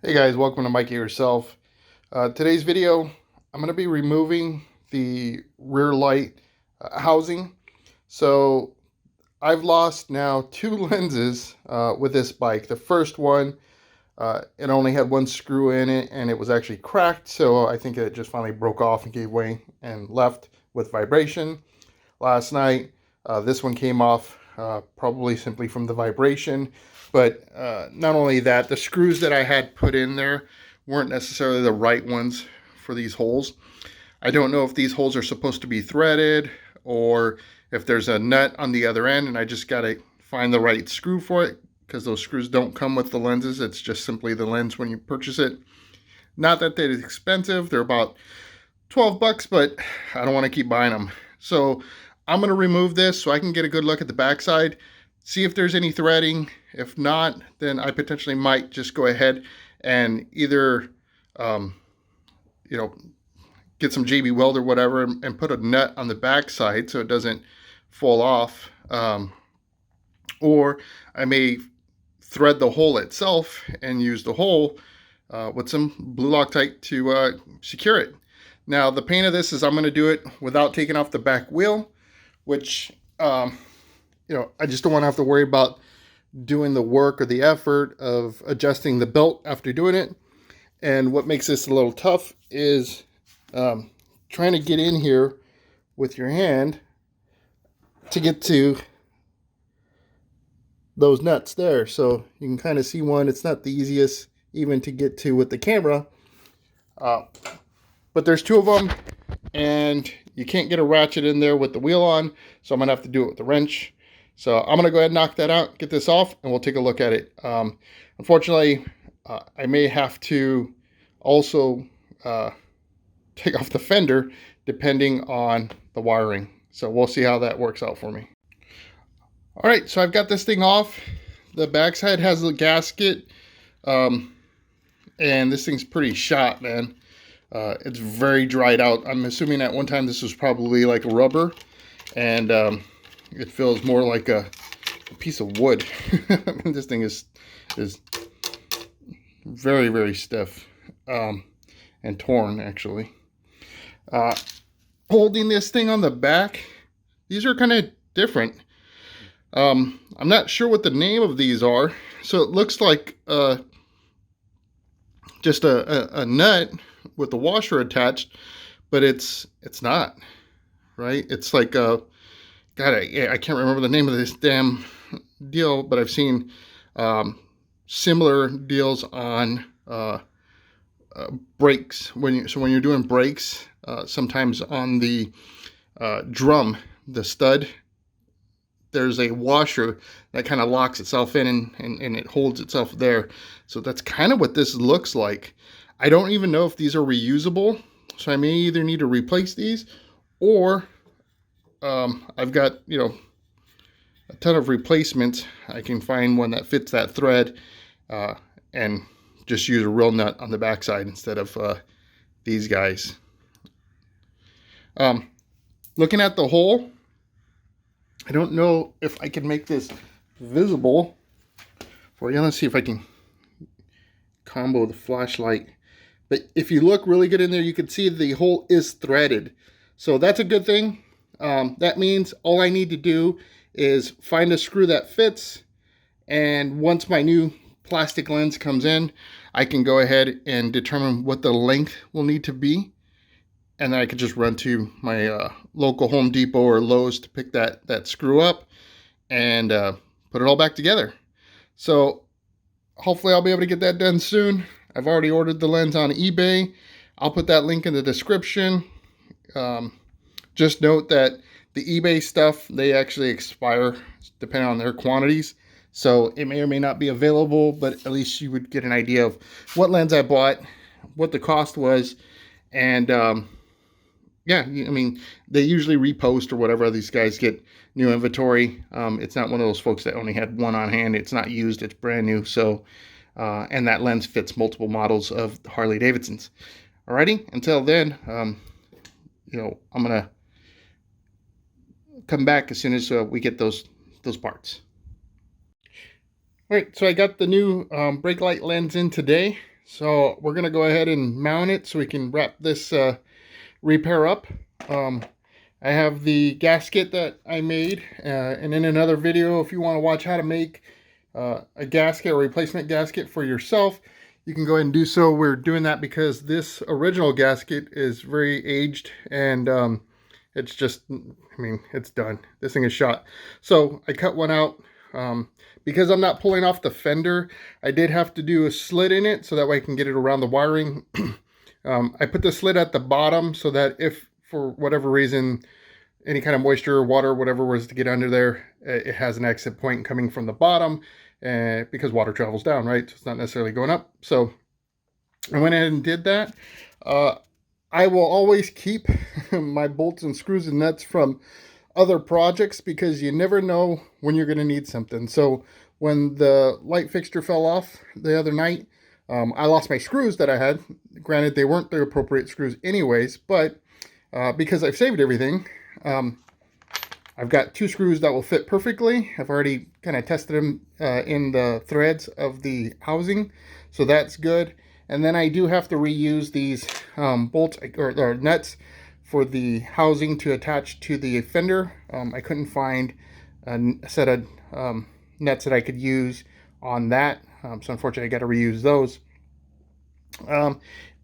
Hey guys, welcome to Mikey Yourself. Today's video, I'm going to be removing the rear light housing. So I've lost now two lenses with this bike. The first one, it only had one screw in it and it was actually cracked. So I think it just finally broke off and gave way and left with vibration. Last night, this one came off probably simply from the vibration. But not only that, the screws that I had put in there weren't necessarily the right ones for these holes. I don't know if these holes are supposed to be threaded or if there's a nut on the other end, and I just got to find the right screw for it because those screws don't come with the lenses. It's just simply the lens when you purchase it. Not that they're expensive. They're about 12 bucks, but I don't want to keep buying them. So I'm going to remove this so I can get a good look at the backside, see if there's any threading. If not, then I potentially might just go ahead and either, get some JB Weld or whatever and put a nut on the backside so it doesn't fall off. Or I may thread the hole itself and use the hole with some blue Loctite to secure it. Now, the pain of this is I'm going to do it without taking off the back wheel, which, I just don't want to have to worry about doing the work or the effort of adjusting the belt after doing it. And what makes this a little tough is trying to get in here with your hand to get to those nuts there. So you can kind of see one. It's not the easiest even to get to with the camera. But there's two of them, and you can't get a ratchet in there with the wheel on, so I'm going to have to do it with the wrench. So I'm going to go ahead and knock that out, get this off, and we'll take a look at it. Unfortunately, I may have to also take off the fender depending on the wiring. So we'll see how that works out for me. All right, so I've got this thing off. The backside has a gasket, and this thing's pretty shot, man. It's very dried out. I'm assuming at one time this was probably like a rubber, and it feels more like a piece of wood. This thing is very, very stiff and torn, actually. Holding this thing on the back, these are kind of different. I'm not sure what the name of these are. So it looks like just a nut with the washer attached, but it's not, right? It's like I can't remember the name of this damn deal, but I've seen similar deals on brakes. When you're doing brakes, sometimes on the drum, the stud, there's a washer that kind of locks itself in and it holds itself there. So that's kind of what this looks like. I don't even know if these are reusable, so I may either need to replace these, or I've got, a ton of replacements. I can find one that fits that thread and just use a real nut on the backside instead of these guys. Looking at the hole, I don't know if I can make this visible for you. Let's see if I can combo the flashlight. But if you look really good in there, you can see the hole is threaded. So that's a good thing. That means all I need to do is find a screw that fits. And once my new plastic lens comes in, I can go ahead and determine what the length will need to be. And then I could just run to my local Home Depot or Lowe's to pick that screw up and put it all back together. So hopefully I'll be able to get that done soon. I've already ordered the lens on eBay. I'll put that link in the description. Just note that the eBay stuff, they actually expire depending on their quantities. So it may or may not be available, but at least you would get an idea of what lens I bought, what the cost was, and yeah, I mean, they usually repost or whatever. These guys get new inventory. It's not one of those folks that only had one on hand. It's not used. It's brand new. So, and that lens fits multiple models of Harley Davidsons. Alrighty. Until then, I'm gonna come back as soon as we get those parts. All right. So I got the new brake light lens in today. So we're gonna go ahead and mount it so we can wrap this repair up. I have the gasket that I made, and in another video, if you want to watch how to make a gasket or replacement gasket for yourself, you can go ahead and do so. We're doing that because this original gasket is very aged, and it's just, I mean, it's done. This thing is shot. So I cut one out. Because I'm not pulling off the fender, I did have to do a slit in it so that way I can get it around the wiring. I put the slit at the bottom so that if for whatever reason any kind of moisture or water, whatever was to get under there, it has an exit point coming from the bottom, because water travels down, right? So it's not necessarily going up. So I went ahead and did that. I will always keep my bolts and screws and nuts from other projects because you never know when you're going to need something. So when the light fixture fell off the other night, I lost my screws that I had. Granted, they weren't the appropriate screws anyways, but because I've saved everything, I've got 2 screws that will fit perfectly. I've already kind of tested them in the threads of the housing, so that's good. And then I do have to reuse these bolts or nuts for the housing to attach to the fender. I couldn't find a set of nuts that I could use on that, so unfortunately I got to reuse those.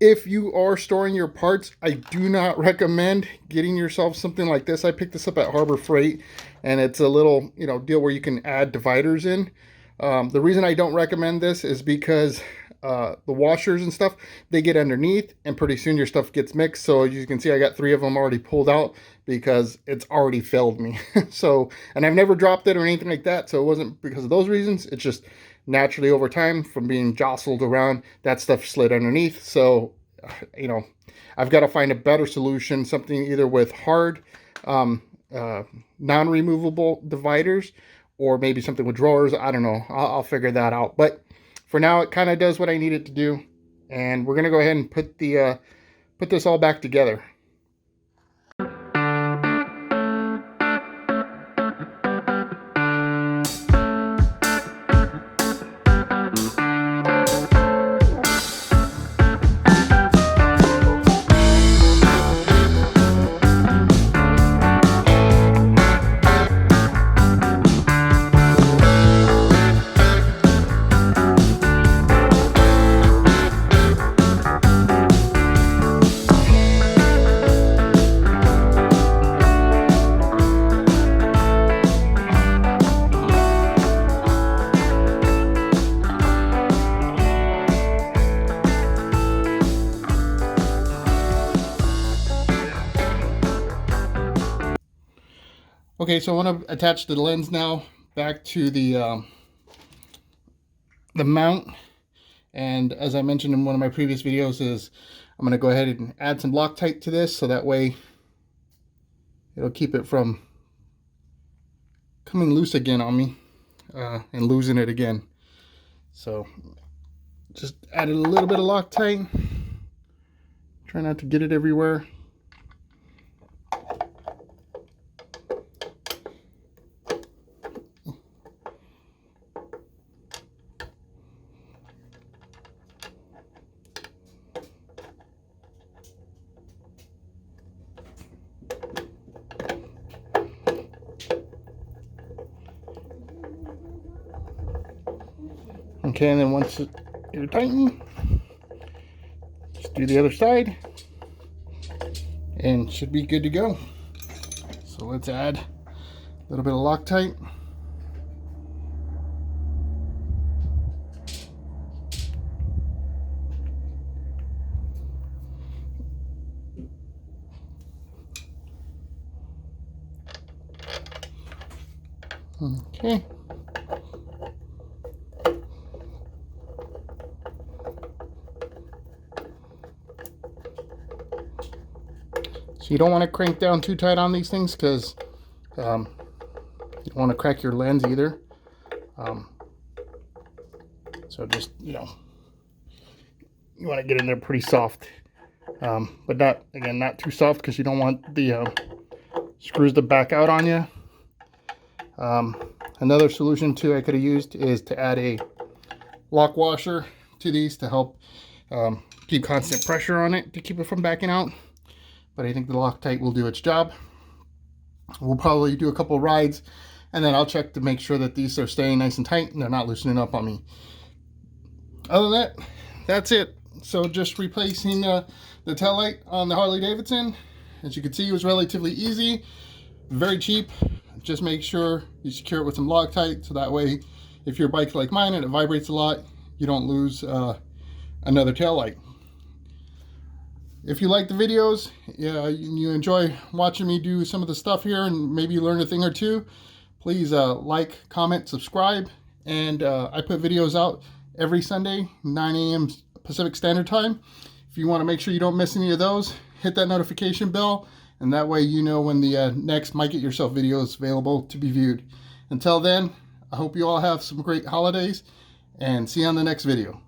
If you are storing your parts, I do not recommend getting yourself something like this. I picked this up at Harbor Freight, and it's a little, deal where you can add dividers in. The reason I don't recommend this is because the washers and stuff, they get underneath, and pretty soon your stuff gets mixed. So as you can see, I got 3 of them already pulled out because it's already failed me. So, and I've never dropped it or anything like that, so it wasn't because of those reasons. It's just naturally over time from being jostled around, that stuff slid underneath. So I've got to find a better solution, something either with hard non-removable dividers, or maybe something with drawers. I don't know. I'll figure that out. But for now, it kind of does what I need it to do, and we're gonna go ahead and put this all back together. Okay, so I want to attach the lens now back to the mount, and as I mentioned in one of my previous videos, is I'm going to go ahead and add some Loctite to this so that way it'll keep it from coming loose again on me and losing it again. So just added a little bit of Loctite. Try not to get it everywhere. Okay, and then once you're tightened, just do the other side, and should be good to go. So let's add a little bit of Loctite. Okay. So you don't want to crank down too tight on these things because you don't want to crack your lens either. So just, you want to get in there pretty soft. But not, again, not too soft because you don't want the screws to back out on you. Another solution too I could have used is to add a lock washer to these to help keep constant pressure on it to keep it from backing out. But I think the Loctite will do its job. We'll probably do a couple rides, and then I'll check to make sure that these are staying nice and tight and they're not loosening up on me. Other than that, that's it. So just replacing the tail light on the Harley Davidson. As you can see, it was relatively easy, very cheap. Just make sure you secure it with some Loctite, so that way if your bike's like mine and it vibrates a lot, you don't lose another tail light. If you like the videos, you enjoy watching me do some of the stuff here and maybe you learn a thing or two, please like, comment, subscribe. And I put videos out every Sunday, 9 a.m. Pacific Standard Time. If you want to make sure you don't miss any of those, hit that notification bell, and that way you know when the next Might Get Yourself video is available to be viewed. Until then, I hope you all have some great holidays, and see you on the next video.